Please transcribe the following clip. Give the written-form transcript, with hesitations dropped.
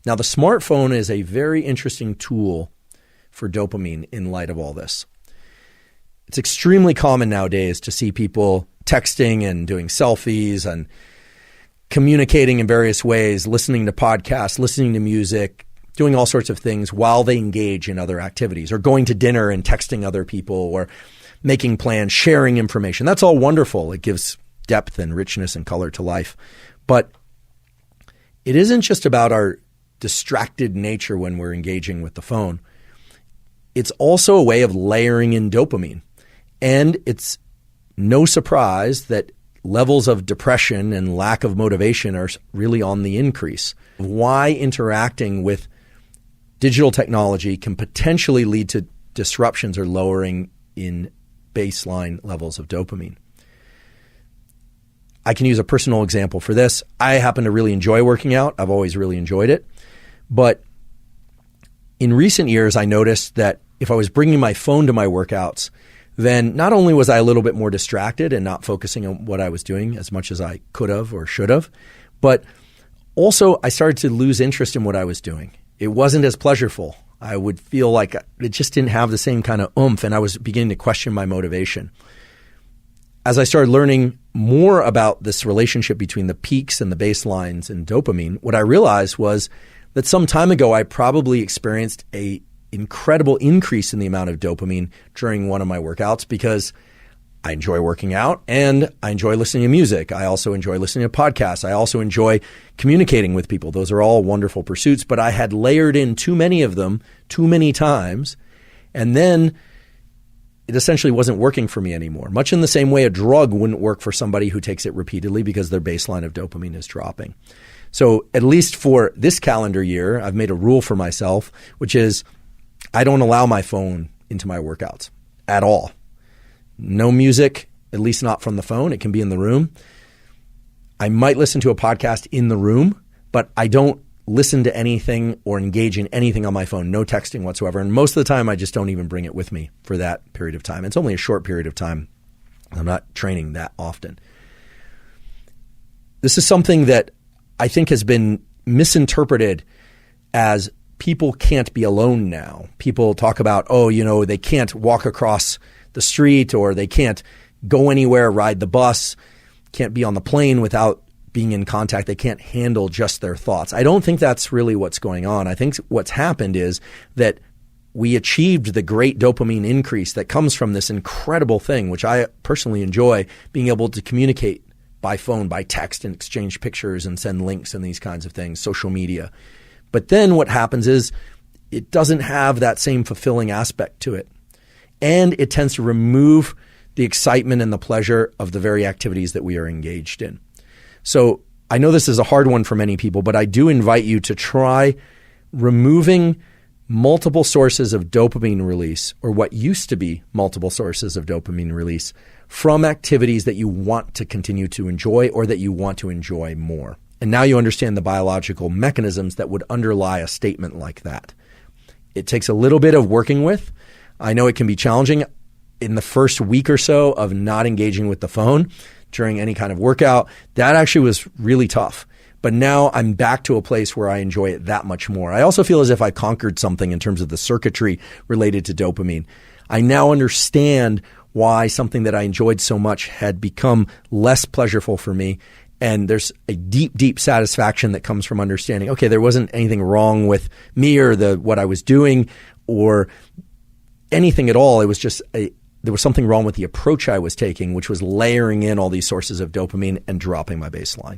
Now, the smartphone is a very interesting tool for dopamine in light of all this. It's extremely common nowadays to see people texting and doing selfies and communicating in various ways, listening to podcasts, listening to music, doing all sorts of things while they engage in other activities, or going to dinner and texting other people, or making plans, sharing information. That's all wonderful. It gives depth and richness and color to life. But it isn't just about our distracted nature when we're engaging with the phone. It's also a way of layering in dopamine. And it's no surprise that levels of depression and lack of motivation are really on the increase. Why interacting with digital technology can potentially lead to disruptions or lowering in baseline levels of dopamine. I can use a personal example for this. I happen to really enjoy working out. I've always really enjoyed it. But in recent years, I noticed that if I was bringing my phone to my workouts, then not only was I a little bit more distracted and not focusing on what I was doing as much as I could have or should have, but also I started to lose interest in what I was doing. It wasn't as pleasurable. I would feel like it just didn't have the same kind of oomph, and I was beginning to question my motivation. As I started learning more about this relationship between the peaks and the baselines in dopamine, what I realized was that some time ago I probably experienced an incredible increase in the amount of dopamine during one of my workouts because I enjoy working out and I enjoy listening to music. I also enjoy listening to podcasts. I also enjoy communicating with people. Those are all wonderful pursuits, but I had layered in too many of them too many times, and then it essentially wasn't working for me anymore. Much in the same way a drug wouldn't work for somebody who takes it repeatedly because their baseline of dopamine is dropping. So at least for this calendar year, I've made a rule for myself, which is I don't allow my phone into my workouts at all. No music, at least not from the phone. It can be in the room. I might listen to a podcast in the room, but I don't listen to anything or engage in anything on my phone. No texting whatsoever. And most of the time, I just don't even bring it with me for that period of time. It's only a short period of time. I'm not training that often. This is something that I think has been misinterpreted as people can't be alone now. People talk about, they can't walk across the street, or they can't go anywhere, ride the bus, can't be on the plane without being in contact. They can't handle just their thoughts. I don't think that's really what's going on. I think what's happened is that we achieved the great dopamine increase that comes from this incredible thing, which I personally enjoy, being able to communicate by phone, by text, and exchange pictures and send links and these kinds of things, social media. But then what happens is it doesn't have that same fulfilling aspect to it. And it tends to remove the excitement and the pleasure of the very activities that we are engaged in. So I know this is a hard one for many people, but I do invite you to try removing multiple sources of dopamine release, or what used to be multiple sources of dopamine release, from activities that you want to continue to enjoy or that you want to enjoy more. And now you understand the biological mechanisms that would underlie a statement like that. It takes a little bit of working with. I know it can be challenging in the first week or so of not engaging with the phone during any kind of workout. That actually was really tough. But now I'm back to a place where I enjoy it that much more. I also feel as if I conquered something in terms of the circuitry related to dopamine. I now understand why something that I enjoyed so much had become less pleasurable for me. And there's a deep, deep satisfaction that comes from understanding, okay, there wasn't anything wrong with me or what I was doing or anything at all. It was just there was something wrong with the approach I was taking, which was layering in all these sources of dopamine and dropping my baseline.